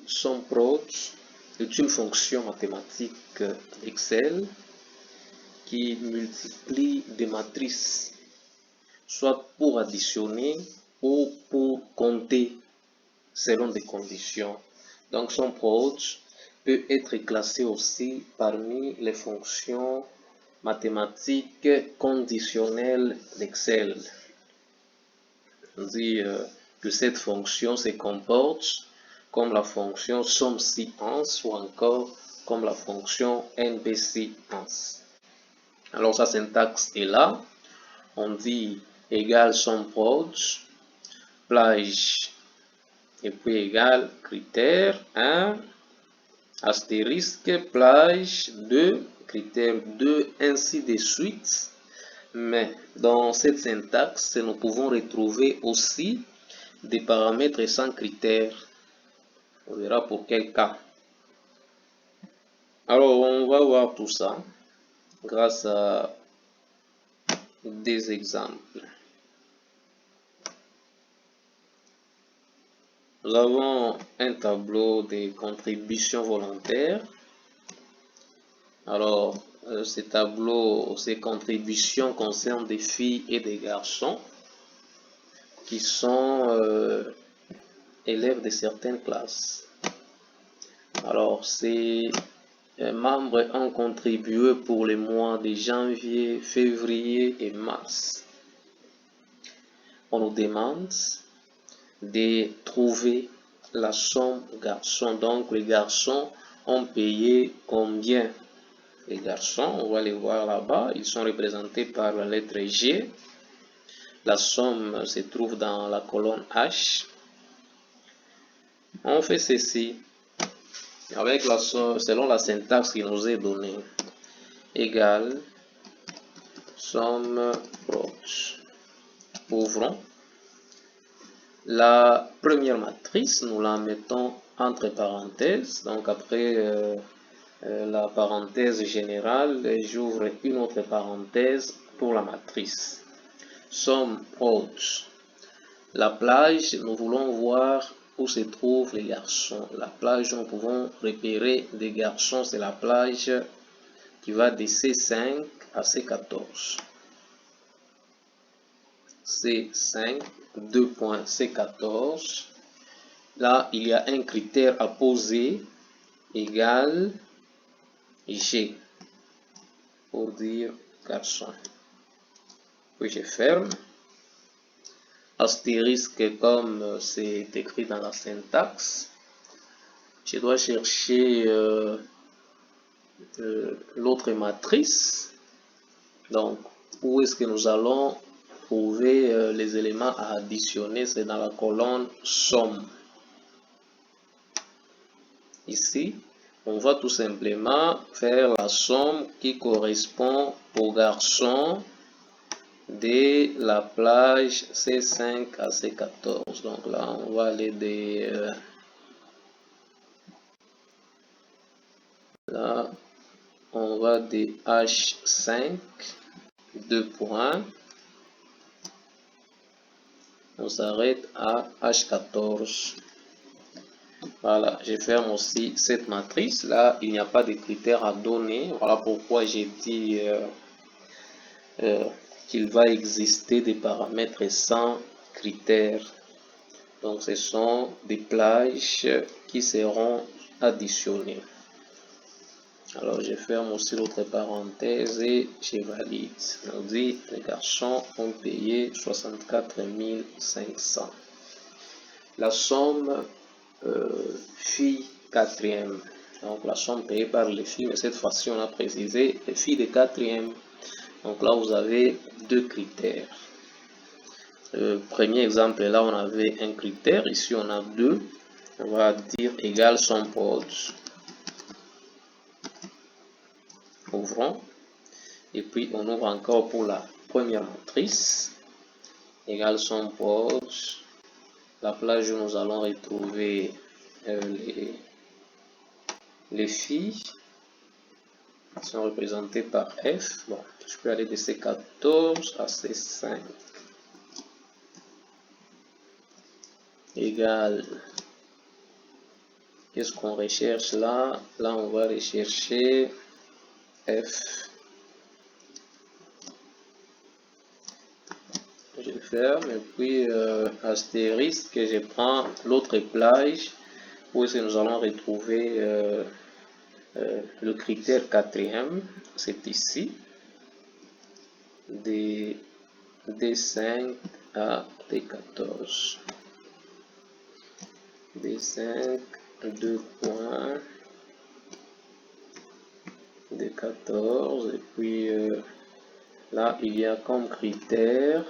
SUMPROD est une fonction mathématique Excel qui multiplie des matrices, soit pour additionner ou pour compter selon des conditions. Donc SUMPROD peut être classé aussi parmi les fonctions mathématiques conditionnelles d'Excel. On dit que cette fonction se comporte comme la fonction SUMSIANS ou encore comme la fonction NBSIANS. Alors sa syntaxe est là. On dit égal SUMPROD, plage et puis égal critère 1, astérisque, plage 2, critère 2, ainsi de suite. Mais dans cette syntaxe, nous pouvons retrouver aussi des paramètres sans critères. On verra pour quel cas. Alors, on va voir tout ça grâce à des exemples. Nous avons un tableau de contributions volontaires. Alors, ces tableaux, ces contributions concernent des filles et des garçons qui sont élèves de certaines classes. Alors, ces membres ont contribué pour les mois de janvier, février et mars. On nous demande de trouver la somme garçon. Donc, les garçons ont payé combien? Les garçons, on va les voir là-bas, ils sont représentés par la lettre G. La somme se trouve dans la colonne H. On fait ceci avec la somme, selon la syntaxe qui nous est donnée. Égale somme proche. Ouvrons. La première matrice, nous la mettons entre parenthèses. Donc après la parenthèse générale, j'ouvre une autre parenthèse pour la matrice. Somme proche. La plage, nous voulons voir où se trouvent les garçons. La plage, nous pouvons repérer des garçons, c'est la plage qui va de C5 à C14. C5, 2 points, C14. Là, il y a un critère à poser, égal G, pour dire garçon. Puis je ferme. Astérisque, comme c'est écrit dans la syntaxe. Je dois chercher l'autre matrice. Donc, où est-ce que nous allons trouver les éléments à additionner? C'est dans la colonne somme. Ici, on va tout simplement faire la somme qui correspond au garçon de la plage C5 à C14. Donc là, on va aller de là, on va de H5, 2 points. On s'arrête à H14. Voilà, je ferme aussi cette matrice. Là, il n'y a pas de critères à donner. Voilà pourquoi j'ai dit qu'il va exister des paramètres sans critères. Donc, ce sont des plages qui seront additionnées. Alors, je ferme aussi l'autre parenthèse et je valide. On dit les garçons ont payé 64 500. La somme filles quatrième. Donc, la somme payée par les filles, mais cette fois-ci, on a précisé les filles de quatrième. Donc là, vous avez deux critères. Premier exemple, là, on avait un critère. Ici, on a deux. On va dire égal SUMPROD. Ouvrons. Et puis, on ouvre encore pour la première matrice. Égal SUMPROD. La plage où nous allons retrouver les filles sont représentées par F. Bon, je peux aller de C14 à C5. Égal Qu'est-ce qu'on recherche là? Là, on va rechercher F. Je ferme et puis astérisque, je prends l'autre plage où nous allons retrouver le critère quatrième, c'est ici, de D5 à D14. D5, 2 points, D14, et puis là, il y a comme critère,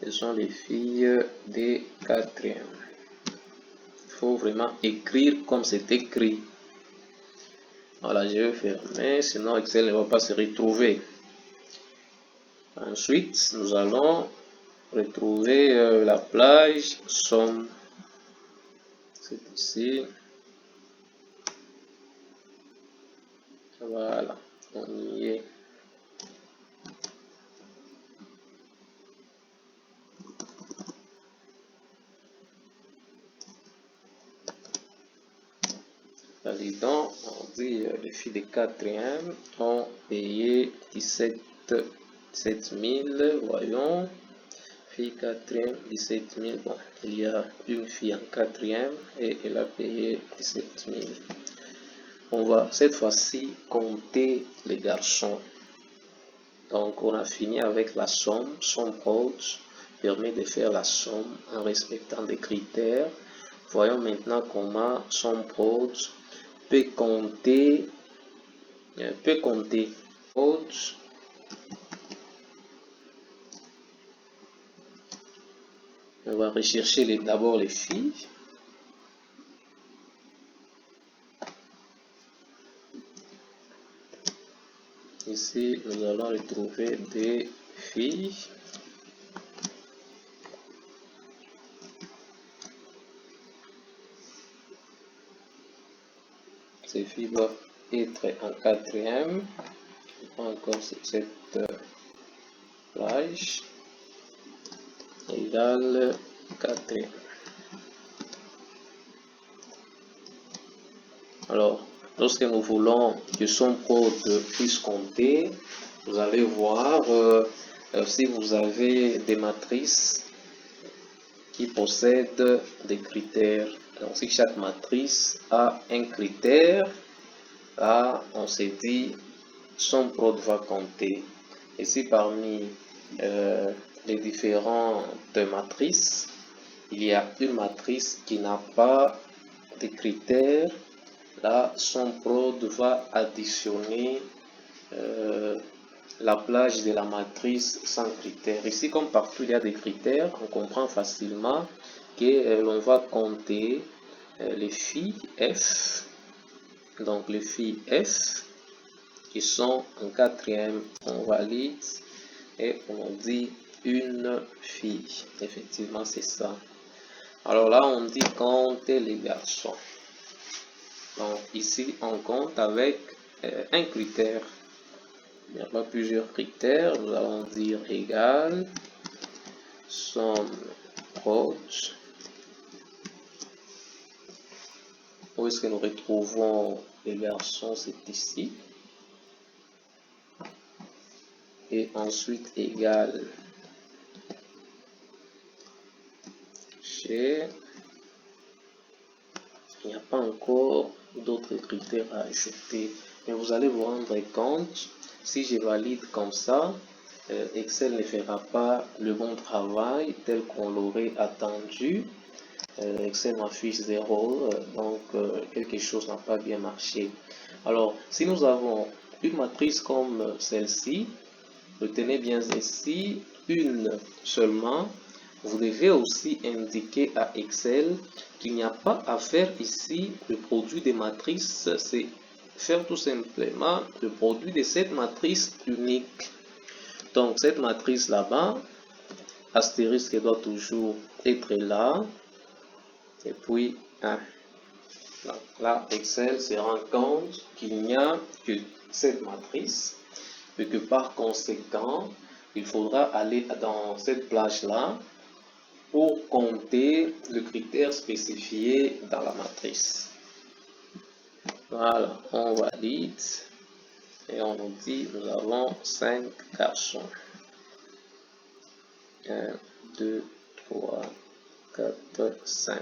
ce sont les filles des quatrièmes. Il faut vraiment écrire comme c'est écrit. Voilà, je vais fermer, sinon Excel ne va pas se retrouver. Ensuite, nous allons retrouver la plage somme. C'est ici. Voilà, on y est. Validant, on dit les filles de quatrième ont payé 17 000, voyons, fille quatrième, 17 000, bon, il y a une fille en quatrième et elle a payé 17 000. On va cette fois-ci compter les garçons. Donc on a fini avec la somme, SUMPROD permet de faire la somme en respectant des critères. Voyons maintenant comment SUMPROD peut compter. On va rechercher d'abord les filles. Ici, nous allons retrouver des filles. Ces filles doivent être en quatrième. Encore cette plage égale quatrième. Alors, lorsque nous voulons que SUMPROD puisse compter, vous allez voir si vous avez des matrices qui possèdent des critères. Donc, si chaque matrice a un critère, là, on s'est dit SUMPROD va compter. Et si parmi les différentes matrices, il y a une matrice qui n'a pas de critères, là, SUMPROD va additionner la plage de la matrice sans critères. Ici, comme partout il y a des critères, on comprend facilement que l'on va compter les filles F. Donc les filles F qui sont en quatrième, on valide et on dit une fille. Effectivement, c'est ça. Alors là, on dit compter les garçons. Donc ici, on compte avec un critère. Il n'y a pas plusieurs critères. Nous allons dire égal SUMPROD. Où est-ce que nous retrouvons les garçons? C'est ici. Et ensuite égal chez. Il n'y a pas encore d'autres critères à ajouter. Mais vous allez vous rendre compte, si je valide comme ça, Excel ne fera pas le bon travail tel qu'on l'aurait attendu. Excel m'affiche 0, donc quelque chose n'a pas bien marché. Alors, si nous avons une matrice comme celle-ci, retenez bien ici, une seulement, vous devez aussi indiquer à Excel qu'il n'y a pas à faire ici le produit des matrices, c'est faire tout simplement le produit de cette matrice unique. Donc cette matrice là-bas, astérisque doit toujours être là, et puis 1. Donc là, Excel se rend compte qu'il n'y a que cette matrice, et que par conséquent, il faudra aller dans cette plage-là pour compter le critère spécifié dans la matrice. Voilà, on valide et on nous dit nous avons 5 garçons. 1, 2, 3, 4, 5.